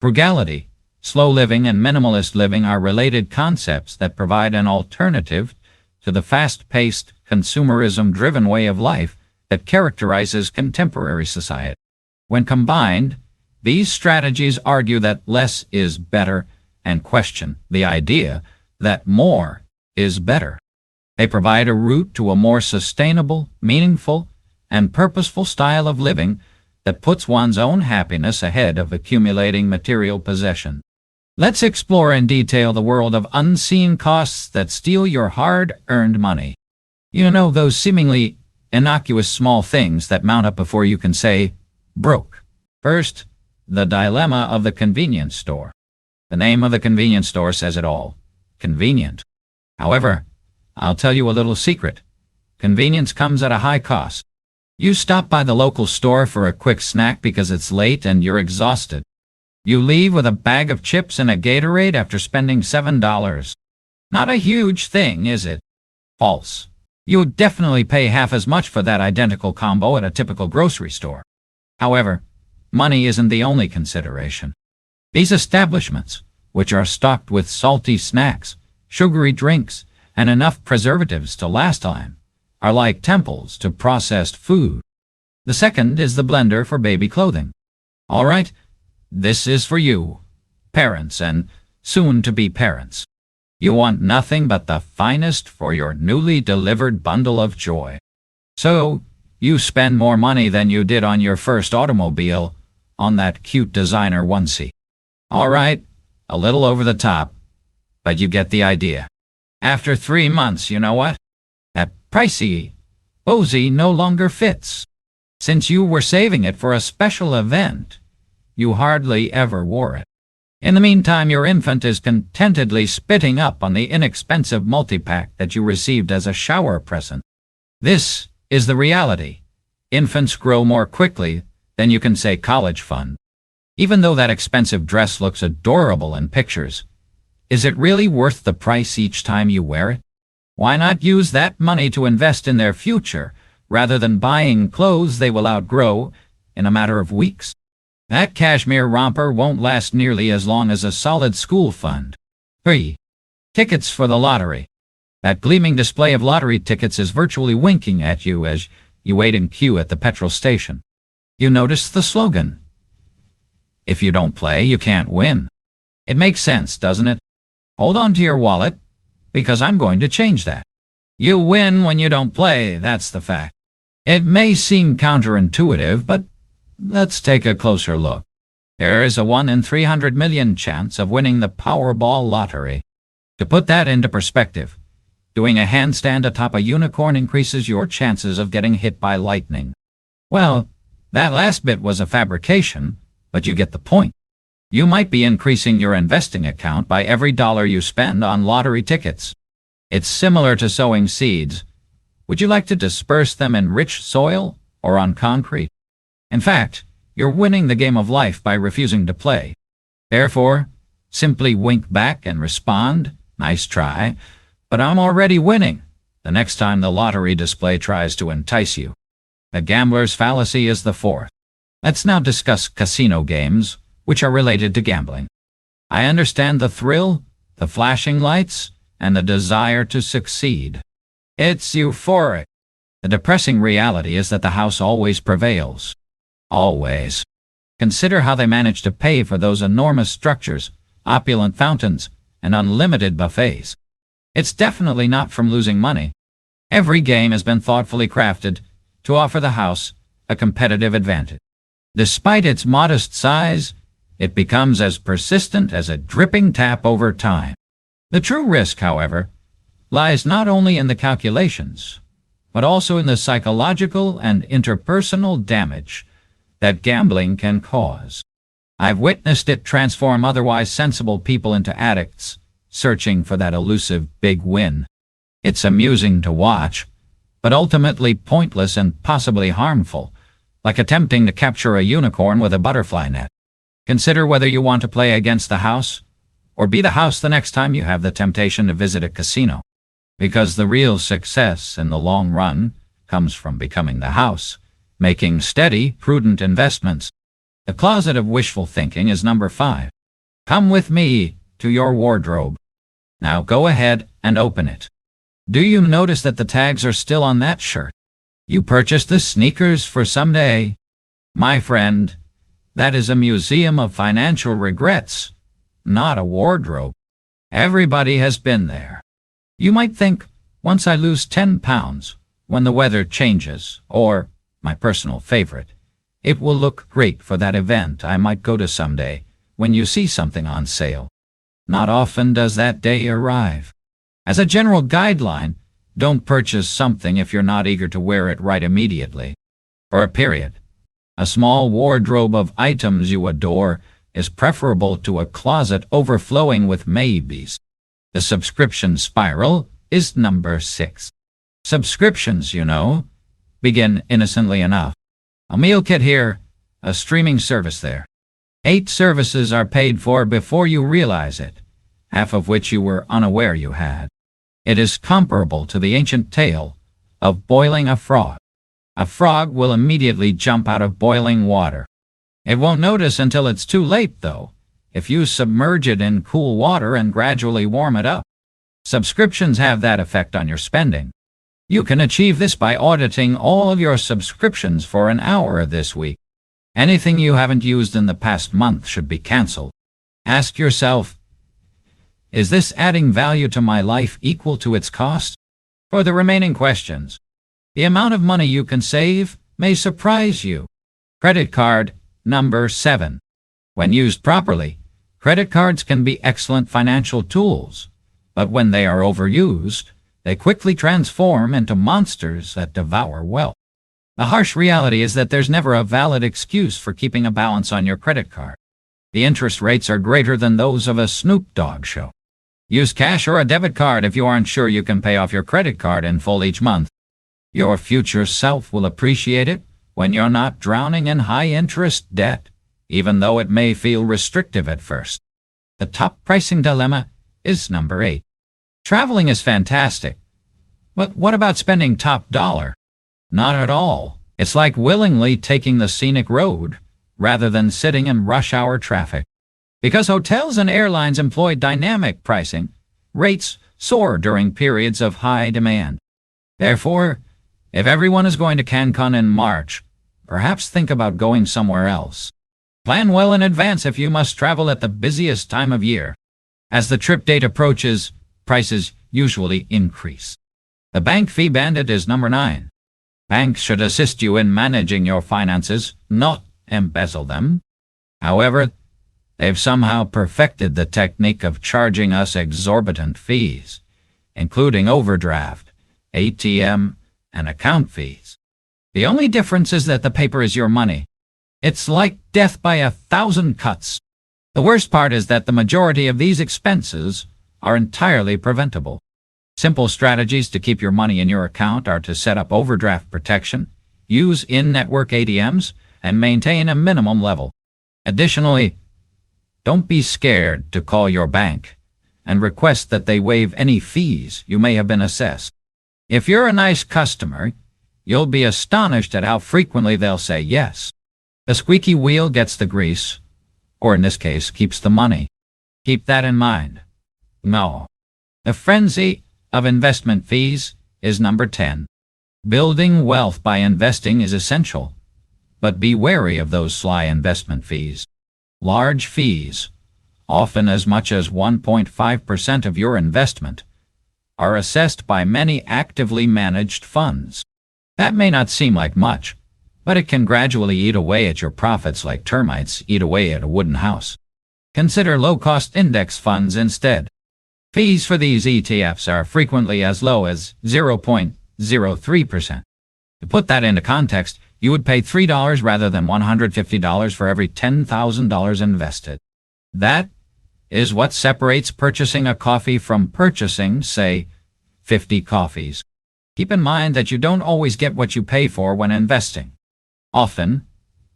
Frugality, slow living, and minimalist living are related concepts that provide an alternative to the fast-paced, consumerism-driven way of life that characterizes contemporary society. When combined, these strategies argue that less is better and question the idea that more is better. They provide a route to a more sustainable, meaningful, and purposeful style of living that puts one's own happiness ahead of accumulating material possessions. Let's explore in detail the world of unseen costs that steal your hard-earned money. You know, those seemingly innocuous small things that mount up before you can say, broke. First, the dilemma of the convenience store. The name of the convenience store says it all. Convenient. However, I'll tell you a little secret. Convenience comes at a high cost. You stop by the local store for a quick snack because it's late and you're exhausted. You leave with a bag of chips and a Gatorade after spending $7. Not a huge thing, is it? False. You would definitely pay half as much for that identical combo at a typical grocery store. However, money isn't the only consideration. These establishments, which are stocked with salty snacks, sugary drinks, and enough preservatives to last time, are like temples to processed food. The second is the blender for baby clothing. All right, this is for you, parents and soon-to-be parents. You want nothing but the finest for your newly delivered bundle of joy. So, you spend more money than you did on your first automobile on that cute designer onesie. All right, a little over the top, but you get the idea. After 3 months, you know what? That pricey onesie no longer fits. Since you were saving it for a special event, you hardly ever wore it. In the meantime, your infant is contentedly spitting up on the inexpensive multi-pack that you received as a shower present. This is the reality. Infants grow more quickly than you can say college fund. Even though that expensive dress looks adorable in pictures, is it really worth the price each time you wear it? Why not use that money to invest in their future rather than buying clothes they will outgrow in a matter of weeks? That cashmere romper won't last nearly as long as a solid school fund. 3. Tickets for the lottery. That gleaming display of lottery tickets is virtually winking at you as you wait in queue at the petrol station. You notice the slogan, "If you don't play, you can't win." It makes sense, doesn't it? Hold on to your wallet, because I'm going to change that. You win when you don't play, that's the fact. It may seem counterintuitive, but let's take a closer look. There is a 1 in 300 million chance of winning the Powerball lottery. To put that into perspective, doing a handstand atop a unicorn increases your chances of getting hit by lightning. Well, that last bit was a fabrication, but you get the point. You might be increasing your investing account by every dollar you spend on lottery tickets. It's similar to sowing seeds. Would you like to disperse them in rich soil or on concrete? In fact, you're winning the game of life by refusing to play. Therefore, simply wink back and respond, "Nice try, but I'm already winning," the next time the lottery display tries to entice you. The gambler's fallacy is the fourth. Let's now discuss casino games, which are related to gambling. I understand the thrill, the flashing lights, and the desire to succeed. It's euphoric. The depressing reality is that the house always prevails. Always. Consider how they manage to pay for those enormous structures, opulent fountains, and unlimited buffets. It's definitely not from losing money. Every game has been thoughtfully crafted to offer the house a competitive advantage. Despite its modest size, it becomes as persistent as a dripping tap over time. The true risk, however, lies not only in the calculations, but also in the psychological and interpersonal damage that gambling can cause. I've witnessed it transform otherwise sensible people into addicts, searching for that elusive big win. It's amusing to watch, but ultimately pointless and possibly harmful, like attempting to capture a unicorn with a butterfly net. Consider whether you want to play against the house, or be the house the next time you have the temptation to visit a casino. Because the real success in the long run comes from becoming the house, making steady, prudent investments. The closet of wishful thinking is number 5. Come with me to your wardrobe. Now go ahead and open it. Do you notice that the tags are still on that shirt? You purchased the sneakers for someday. My friend, that is a museum of financial regrets, not a wardrobe. Everybody has been there. You might think, once I lose 10 pounds, when the weather changes, or, my personal favorite, it will look great for that event I might go to someday, when you see something on sale. Not often does that day arrive. As a general guideline, don't purchase something if you're not eager to wear it right immediately. For a period. A small wardrobe of items you adore is preferable to a closet overflowing with maybes. The subscription spiral is number 6. Subscriptions, begin innocently enough. A meal kit here, a streaming service there. 8 services are paid for before you realize it, half of which you were unaware you had. It is comparable to the ancient tale of boiling a frog. A frog will immediately jump out of boiling water. It won't notice until it's too late, though, if you submerge it in cool water and gradually warm it up. Subscriptions have that effect on your spending. You can achieve this by auditing all of your subscriptions for an hour this week. Anything you haven't used in the past month should be canceled. Ask yourself, is this adding value to my life equal to its cost? For the remaining questions, the amount of money you can save may surprise you. Credit card, number 7. When used properly, credit cards can be excellent financial tools, but when they are overused, they quickly transform into monsters that devour wealth. The harsh reality is that there's never a valid excuse for keeping a balance on your credit card. The interest rates are greater than those of a Snoop Dogg show. Use cash or a debit card if you aren't sure you can pay off your credit card in full each month. Your future self will appreciate it when you're not drowning in high-interest debt, even though it may feel restrictive at first. The top pricing dilemma is number 8. Traveling is fantastic, but what about spending top dollar? Not at all. It's like willingly taking the scenic road rather than sitting in rush hour traffic. Because hotels and airlines employ dynamic pricing, rates soar during periods of high demand. Therefore, if everyone is going to Cancun in March, perhaps think about going somewhere else. Plan well in advance if you must travel at the busiest time of year. As the trip date approaches, prices usually increase. The bank fee bandit is number 9. Banks should assist you in managing your finances, not embezzle them. However, they've somehow perfected the technique of charging us exorbitant fees, including overdraft, ATM, and account fees. The only difference is that the paper is your money. It's like death by 1,000 cuts. The worst part is that the majority of these expenses are entirely preventable. Simple strategies to keep your money in your account are to set up overdraft protection, use in-network ATMs, and maintain a minimum level. Additionally, don't be scared to call your bank and request that they waive any fees you may have been assessed. If you're a nice customer, you'll be astonished at how frequently they'll say yes. The squeaky wheel gets the grease, or in this case, keeps the money. Keep that in mind. No. The frenzy of investment fees is number 10. Building wealth by investing is essential, but be wary of those sly investment fees. Large fees, often as much as 1.5% of your investment, are assessed by many actively managed funds. That may not seem like much, but it can gradually eat away at your profits like termites eat away at a wooden house. Consider low-cost index funds instead. Fees for these ETFs are frequently as low as 0.03%. To put that into context, you would pay $3 rather than $150 for every $10,000 invested. That is what separates purchasing a coffee from purchasing, say, 50 coffees. Keep in mind that you don't always get what you pay for when investing. Often,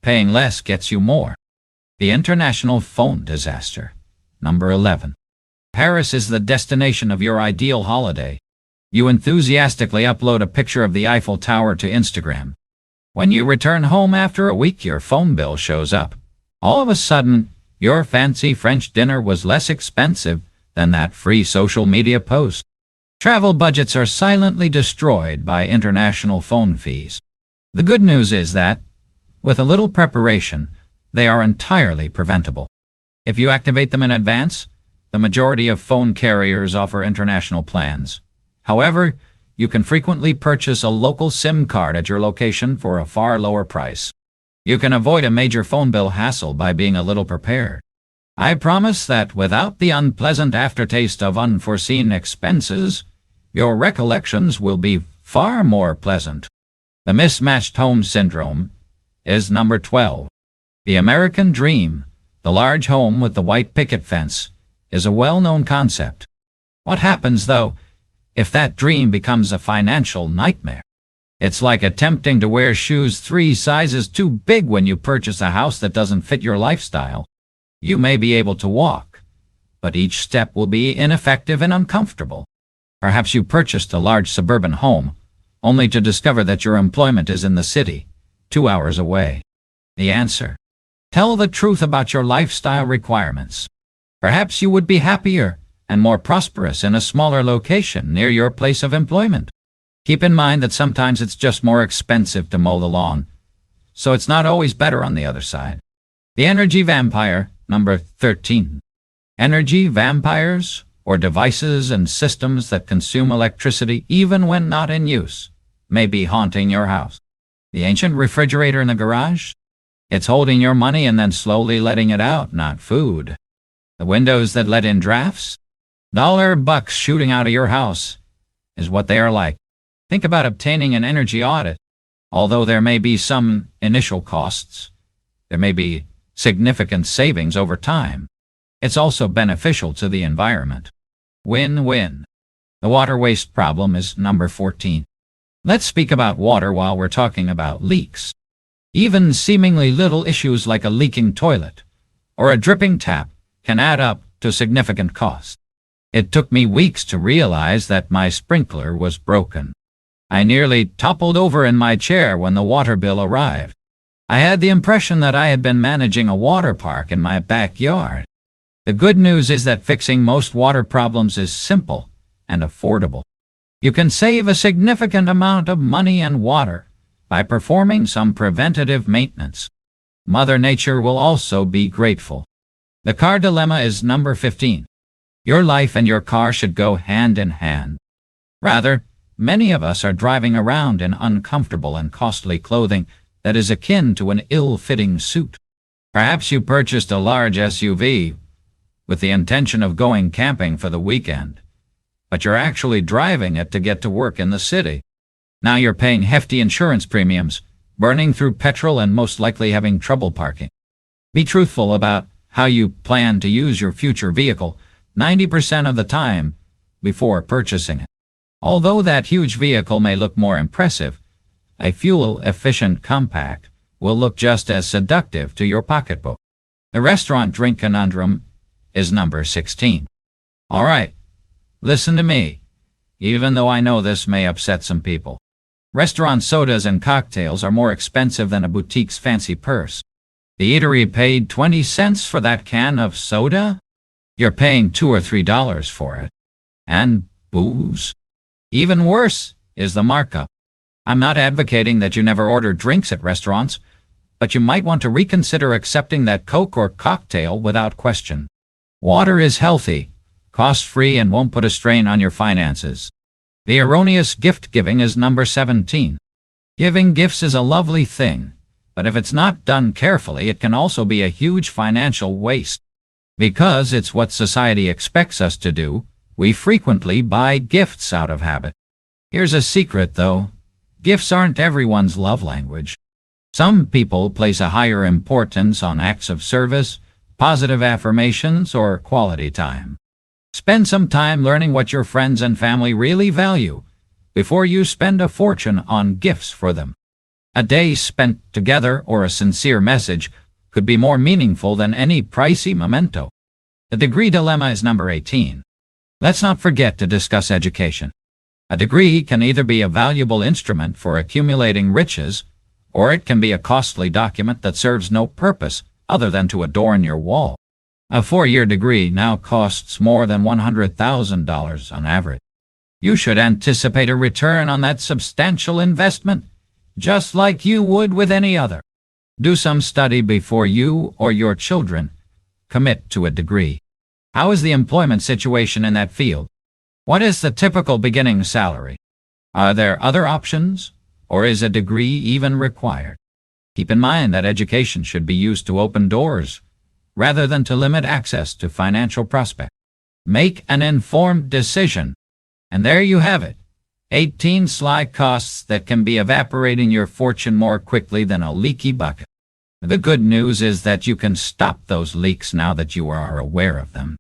paying less gets you more. The international phone disaster. Number 11. Paris is the destination of your ideal holiday. You enthusiastically upload a picture of the Eiffel Tower to Instagram. When you return home after a week, your phone bill shows up, All of a sudden, your fancy French dinner was less expensive than that free social media post. Travel budgets are silently destroyed by international phone fees. The good news is that, with a little preparation, they are entirely preventable. If you activate them in advance, the majority of phone carriers offer international plans. However, you can frequently purchase a local SIM card at your location for a far lower price. You can avoid a major phone bill hassle by being a little prepared. I promise that without the unpleasant aftertaste of unforeseen expenses, your recollections will be far more pleasant. The mismatched home syndrome is number 12. The American dream, the large home with the white picket fence, is a well-known concept. What happens, though, if that dream becomes a financial nightmare? It's like attempting to wear shoes 3 sizes too big when you purchase a house that doesn't fit your lifestyle. You may be able to walk, but each step will be ineffective and uncomfortable. Perhaps you purchased a large suburban home, only to discover that your employment is in the city, 2 hours away. The answer: tell the truth about your lifestyle requirements. Perhaps you would be happier and more prosperous in a smaller location near your place of employment. Keep in mind that sometimes it's just more expensive to mow the lawn, so it's not always better on the other side. The energy vampire, number 13. Energy vampires, or devices and systems that consume electricity even when not in use, may be haunting your house. The ancient refrigerator in the garage? It's holding your money and then slowly letting it out, not food. The windows that let in drafts? $bucks shooting out of your house is what they are like. Think about obtaining an energy audit. Although there may be some initial costs, there may be significant savings over time. It's also beneficial to the environment. Win-win. The water waste problem is number 14. Let's speak about water while we're talking about leaks. Even seemingly little issues like a leaking toilet or a dripping tap can add up to significant cost. It took me weeks to realize that my sprinkler was broken. I nearly toppled over in my chair when the water bill arrived. I had the impression that I had been managing a water park in my backyard. The good news is that fixing most water problems is simple and affordable. You can save a significant amount of money and water by performing some preventative maintenance. Mother Nature will also be grateful. The car dilemma is number 15. Your life and your car should go hand in hand. Rather, many of us are driving around in uncomfortable and costly clothing that is akin to an ill-fitting suit. Perhaps you purchased a large SUV with the intention of going camping for the weekend, but you're actually driving it to get to work in the city. Now you're paying hefty insurance premiums, burning through petrol, and most likely having trouble parking. Be truthful about how you plan to use your future vehicle 90% of the time before purchasing it. Although that huge vehicle may look more impressive, a fuel-efficient compact will look just as seductive to your pocketbook. The restaurant drink conundrum is number 16. All right, listen to me, even though I know this may upset some people. Restaurant sodas and cocktails are more expensive than a boutique's fancy purse. The eatery paid 20 cents for that can of soda? You're paying $2 or $3 for it. And booze? Even worse is the markup. I'm not advocating that you never order drinks at restaurants, but you might want to reconsider accepting that Coke or cocktail without question. Water is healthy, cost-free, and won't put a strain on your finances. The erroneous gift-giving is number 17. Giving gifts is a lovely thing, but if it's not done carefully, it can also be a huge financial waste. Because it's what society expects us to do, we frequently buy gifts out of habit. Here's a secret, though. Gifts aren't everyone's love language. Some people place a higher importance on acts of service, positive affirmations, or quality time. Spend some time learning what your friends and family really value before you spend a fortune on gifts for them. A day spent together or a sincere message could be more meaningful than any pricey memento. The degree dilemma is number 18. Let's not forget to discuss education. A degree can either be a valuable instrument for accumulating riches, or it can be a costly document that serves no purpose other than to adorn your wall. A 4-year degree now costs more than $100,000 on average. You should anticipate a return on that substantial investment, just like you would with any other. Do some study before you or your children commit to a degree. How is the employment situation in that field? What is the typical beginning salary? Are there other options, or is a degree even required? Keep in mind that education should be used to open doors, rather than to limit access to financial prospects. Make an informed decision. And there you have it. 18 sly costs that can be evaporating your fortune more quickly than a leaky bucket. The good news is that you can stop those leaks now that you are aware of them.